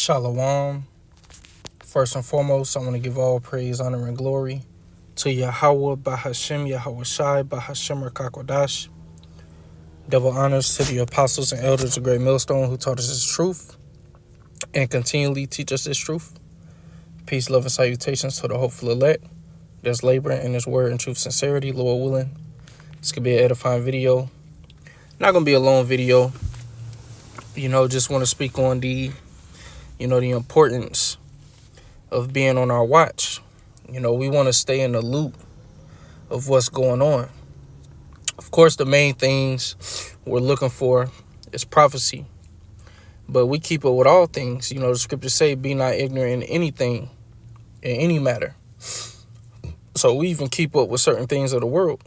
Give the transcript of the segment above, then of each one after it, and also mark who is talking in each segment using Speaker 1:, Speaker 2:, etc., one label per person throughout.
Speaker 1: Shalom. First and foremost, I want to give all praise, honor, and glory to Yahweh, Bahashem, Yahweh Shai, Bahashem, Rakakwadash. Double honors to the apostles and elders of Great Millstone who taught us this truth and continually teach us this truth. Peace, love, and salutations to the hopeful elect that's laboring in this word and truth sincerity, Lord willing. This could be an edifying video. Not going to be a long video. Just want to speak on the importance of being on our watch. We want to stay in the loop of what's going on. Of course, the main things we're looking for is prophecy. But we keep it with all things. The scriptures say, be not ignorant in anything, in any matter. So we even keep up with certain things of the world,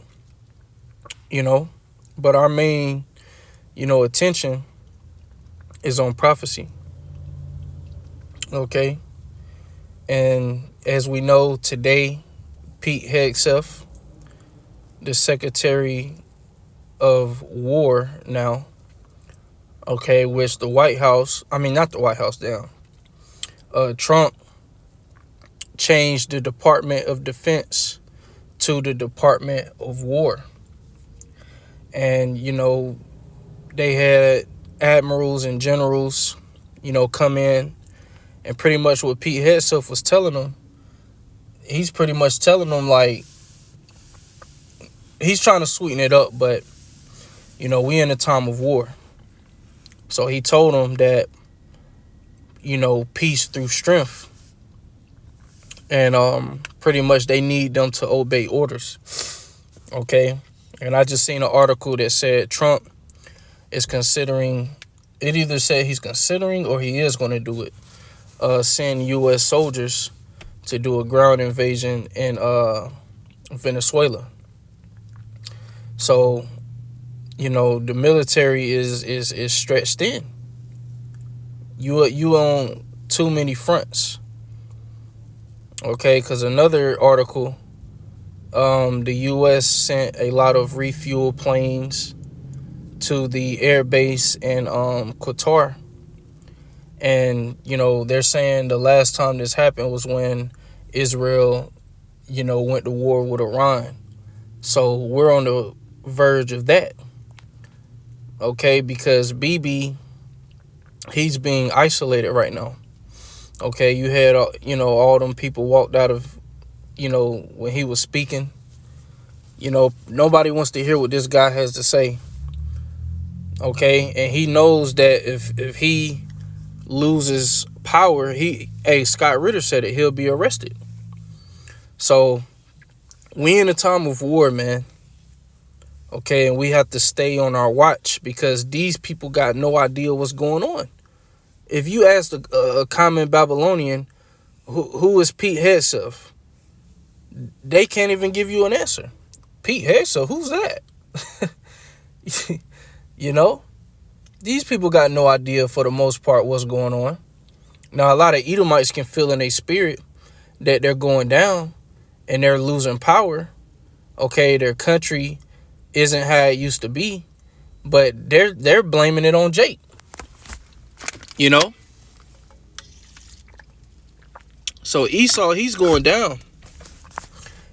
Speaker 1: But our main, attention is on prophecy. Okay? And as we know today, Pete Hegseth, the Secretary of War now, which the White House, not the White House, Trump changed the Department of Defense to the Department of War. And, they had admirals and generals, come in. And pretty much what Pete Hegseth was telling them, he's pretty much telling them, like, he's trying to sweeten it up, but, we in a time of war. So he told them that, peace through strength. And pretty much they need them to obey orders. Okay? And I just seen an article that said Trump is considering, it either said he's considering or he is going to do it. Send U.S. soldiers to do a ground invasion in Venezuela. So, the military is stretched in. You on too many fronts. Okay, because another article, the U.S. sent a lot of refuel planes to the air base in Qatar. And, they're saying the last time this happened was when Israel, went to war with Iran. So we're on the verge of that. Okay, because Bibi, he's being isolated right now. Okay, you had, all them people walked out of, when he was speaking. Nobody wants to hear what this guy has to say. Okay, and he knows that if he loses power, Scott Ritter said it, he'll be arrested. So we in a time of war, man. Okay, and we have to stay on our watch because these people got no idea what's going on. If you ask a common Babylonian, who is Pete Hegseth, they can't even give you an answer. Pete Hegseth, who's that? These people got no idea for the most part what's going on. Now, a lot of Edomites can feel in their spirit that they're going down and they're losing power. Okay, their country isn't how it used to be, but they're blaming it on Jake. So Esau, he's going down.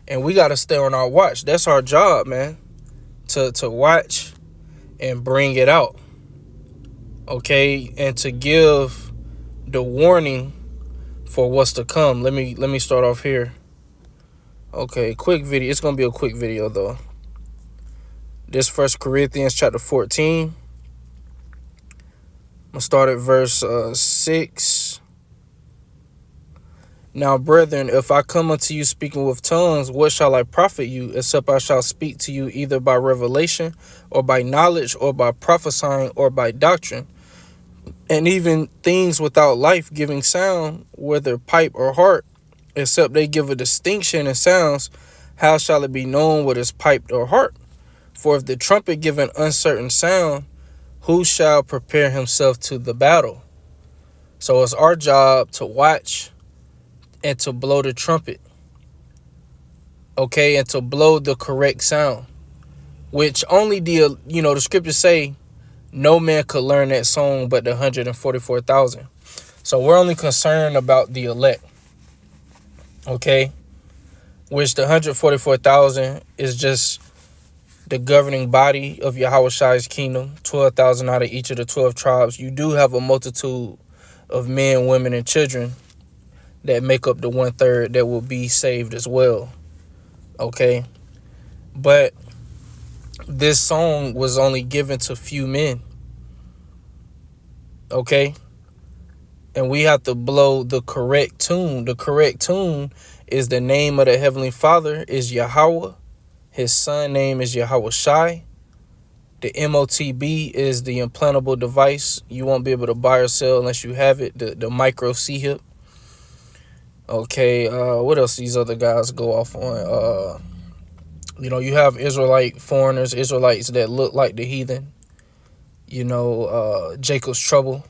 Speaker 1: And we got to stay on our watch. That's our job, man, to watch and bring it out. Okay, and to give the warning for what's to come. Let me start off here. Okay, quick video. It's gonna be a quick video though. This 1 Corinthians chapter 14. I'm gonna start at verse 6. Now, brethren, if I come unto you speaking with tongues, what shall I profit you, except I shall speak to you either by revelation, or by knowledge, or by prophesying, or by doctrine? And even things without life giving sound, whether pipe or harp, except they give a distinction in sounds, how shall it be known what is piped or harp? For if the trumpet give an uncertain sound, who shall prepare himself to the battle? So it's our job to watch and to blow the trumpet. Okay, and to blow the correct sound. Which only the scriptures say no man could learn that song but the 144,000. So we're only concerned about the elect, okay? Which the 144,000 is just the governing body of Yahushai's kingdom, 12,000 out of each of the 12 tribes. You do have a multitude of men, women, and children that make up the 1/3 that will be saved as well, okay? But this song was only given to few men, okay? And we have to blow the correct tune. The correct tune is the name of the Heavenly Father is Yahweh. His son name is Yahushai. The MOTB is the implantable device. You won't be able to buy or sell unless you have it. The micro C-hip. Okay, what else these other guys go off on? You have Israelite foreigners, Israelites that look like the heathen. Jacob's trouble.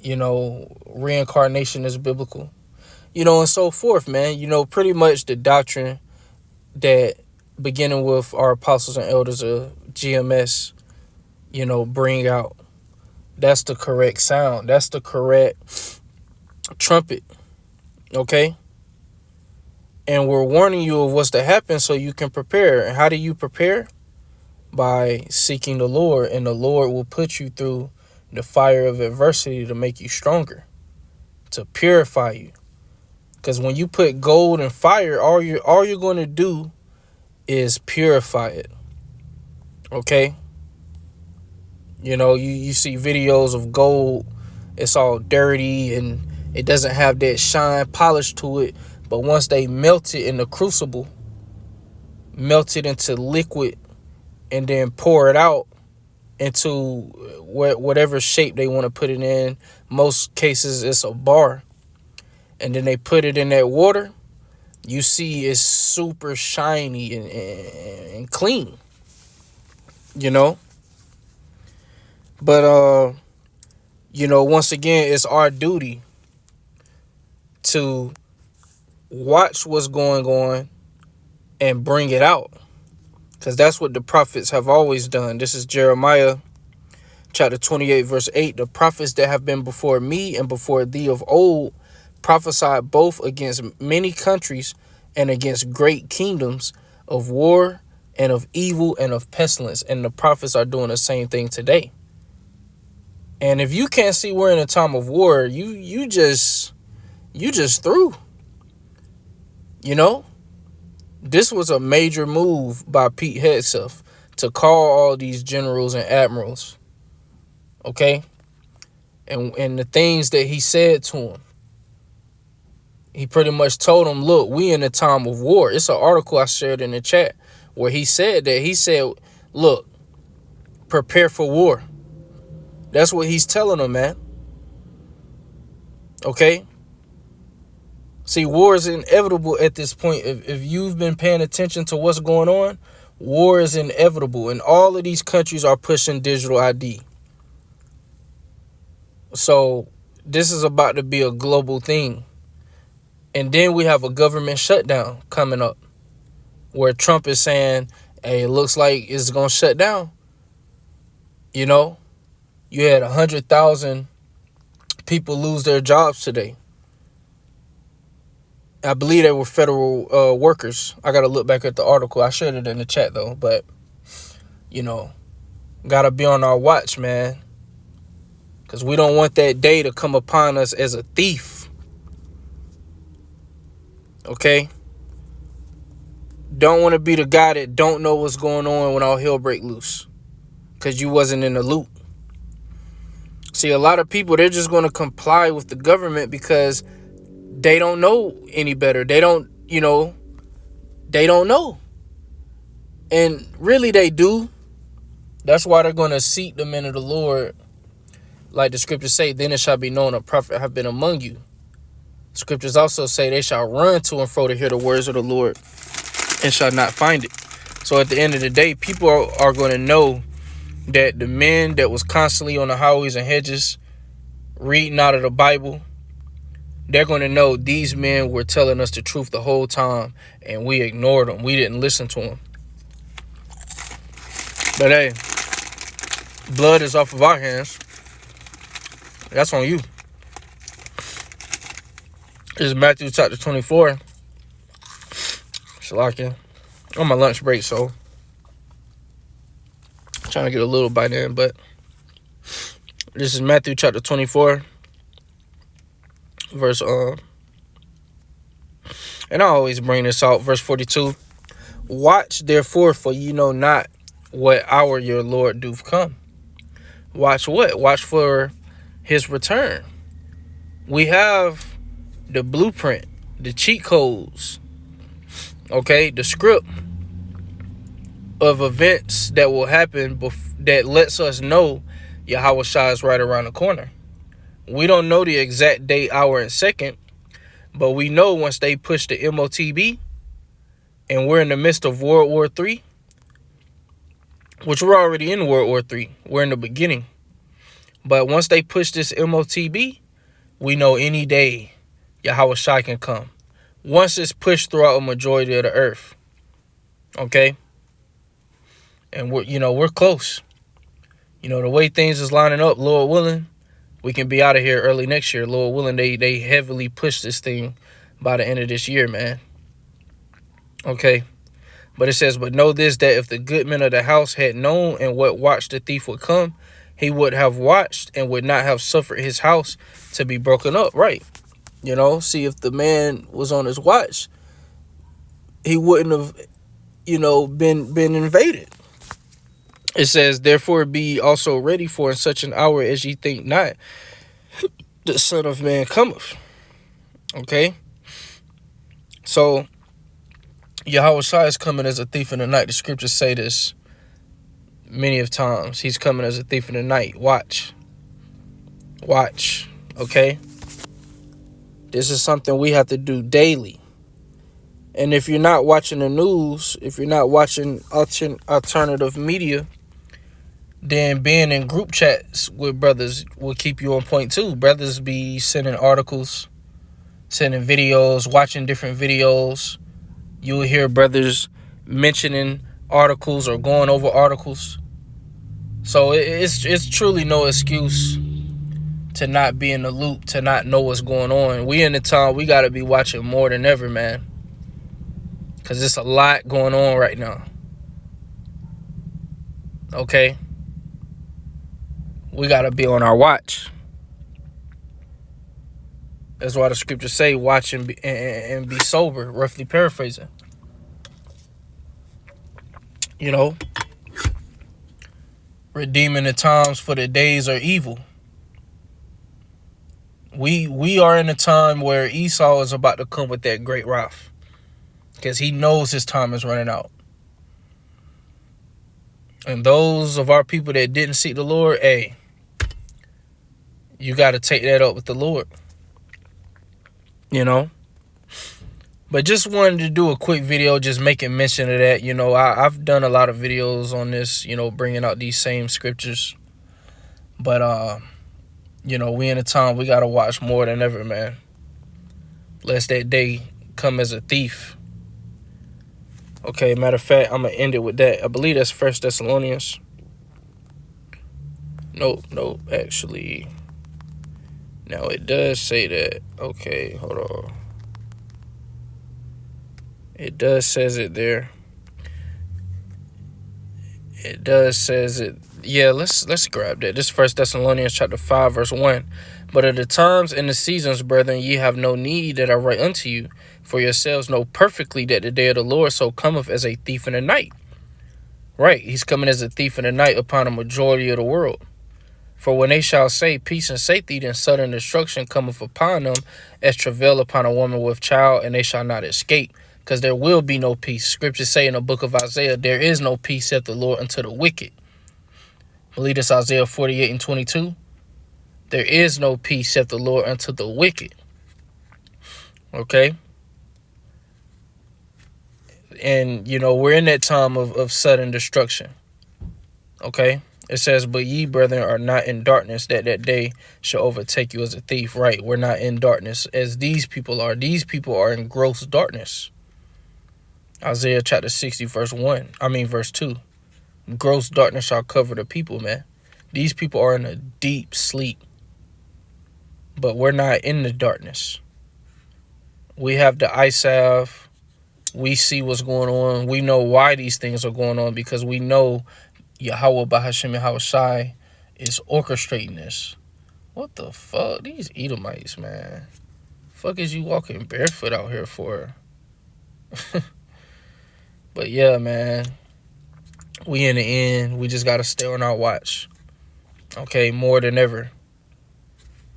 Speaker 1: Reincarnation is biblical. And so forth, man. Pretty much the doctrine that beginning with our apostles and elders of GMS, bring out. That's the correct sound. That's the correct trumpet. Okay? And we're warning you of what's to happen so you can prepare. And how do you prepare? By seeking the Lord. And the Lord will put you through the fire of adversity to make you stronger, to purify you. Because when you put gold in fire, all you're going to do is purify it. Okay? You see videos of gold. It's all dirty and it doesn't have that shine polish to it. But once they melt it in the crucible, melt it into liquid, and then pour it out into whatever shape they want to put it in. Most cases, it's a bar. And then they put it in that water. You see it's super shiny and clean. But, once again, it's our duty to watch what's going on and bring it out. Because that's what the prophets have always done. This is Jeremiah chapter 28, verse 8. The prophets that have been before me and before thee of old prophesied both against many countries and against great kingdoms of war and of evil and of pestilence. And the prophets are doing the same thing today. And if you can't see we're in a time of war, you just through. This was a major move by Pete Hegseth to call all these generals and admirals. Okay? And the things that he said to them. He pretty much told them, look, we in a time of war. It's an article I shared in the chat where he said that. He said, look, prepare for war. That's what he's telling them, man. Okay? See, war is inevitable at this point. If you've been paying attention to what's going on, war is inevitable. And all of these countries are pushing digital ID. So this is about to be a global thing. And then we have a government shutdown coming up where Trump is saying, hey, it looks like it's going to shut down. You had 100,000 people lose their jobs today. I believe they were federal workers. I got to look back at the article. I shared it in the chat, though. But, got to be on our watch, man. Because we don't want that day to come upon us as a thief. Okay? Don't want to be the guy that don't know what's going on when all hell break loose. Because you wasn't in the loop. See, a lot of people, they're just going to comply with the government because they don't know any better. They don't know. And really they do. That's why they're going to seek the men of the Lord. Like the scriptures say, then it shall be known a prophet have been among you. Scriptures also say they shall run to and fro to hear the words of the Lord and shall not find it. So at the end of the day, people are going to know that the men that was constantly on the highways and hedges reading out of the Bible, they're going to know these men were telling us the truth the whole time and we ignored them. We didn't listen to them. But hey, blood is off of our hands. That's on you. This is Matthew chapter 24. Shalakia. On my lunch break, so I'm trying to get a little bite in, but this is Matthew chapter 24, verse and I always bring this out, verse 42. Watch therefore, for ye know not what hour your Lord doth come. Watch what? Watch for his return. We have the blueprint, the cheat codes, okay, the script of events that will happen that lets us know Yahweh Shai is right around the corner. We don't know the exact day, hour, and second, but we know once they push the MOTB and we're in the midst of World War III, which we're already in World War III. We're in the beginning. But once they push this MOTB, we know any day Yahweh Shai can come. Once it's pushed throughout a majority of the earth. Okay? And we're close. The way things is lining up, Lord willing, we can be out of here early next year. Lord willing, they heavily push this thing by the end of this year, man. Okay? But it says, but know this, that if the good men of the house had known and what watch the thief would come, he would have watched and would not have suffered his house to be broken up. Right. See, if the man was on his watch, he wouldn't have, been invaded. It says, therefore be also ready, for in such an hour as ye think not, the Son of Man cometh. Okay. So Yahweh Shai is coming as a thief in the night. The scriptures say this many of times. He's coming as a thief in the night. Watch. Okay? This is something we have to do daily. And if you're not watching the news, if you're not watching alternative media, then being in group chats with brothers will keep you on point too. Brothers be sending articles, sending videos, watching different videos. You'll hear brothers mentioning articles or going over articles. So it's truly no excuse to not be in the loop, to not know what's going on. We in the time, we got to be watching more than ever, man. Because there's a lot going on right now. Okay? We got to be on our watch. That's why the scriptures say watch and be sober, roughly paraphrasing. Redeeming the times, for the days are evil. We are in a time where Esau is about to come with that great wrath, because he knows his time is running out. And those of our people that didn't seek the Lord, hey, you got to take that up with the Lord. But just wanted to do a quick video just making mention of that. I've done a lot of videos on this, bringing out these same scriptures. But, we in a time we got to watch more than ever, man. Lest that day come as a thief. Okay, matter of fact, I'm going to end it with that. I believe that's 1 Thessalonians. Nope, actually. Now, it does say that. Okay, hold on. It does says it there. It does says it. Yeah, let's grab that. This is 1 Thessalonians chapter 5, verse 1. But at the times and the seasons, brethren, ye have no need that I write unto you. For yourselves know perfectly that the day of the Lord so cometh as a thief in the night. Right, he's coming as a thief in the night upon a majority of the world. For when they shall say peace and safety, then sudden destruction cometh upon them, as travail upon a woman with child, and they shall not escape, because there will be no peace. Scriptures say in the book of Isaiah, there is no peace, saith the Lord, unto the wicked. I believe it's Isaiah 48 and 22. There is no peace, saith the Lord, unto the wicked. Okay? And, we're in that time of sudden destruction. Okay? It says, but ye, brethren, are not in darkness, that day shall overtake you as a thief. Right, we're not in darkness as these people are. These people are in gross darkness. Isaiah chapter 60, verse 2. Gross darkness shall cover the people, man. These people are in a deep sleep. But we're not in the darkness. We have the ISAF. We see what's going on. We know why these things are going on because we know Yahweh Bahashim Yahweh Shai is orchestrating this. What the fuck? These Edomites, man. Fuck is you walking barefoot out here for? But yeah, man. We in the end. We just got to stay on our watch. Okay, more than ever.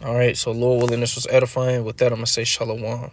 Speaker 1: All right, so Lord willing, this was edifying. With that, I'm going to say shalom.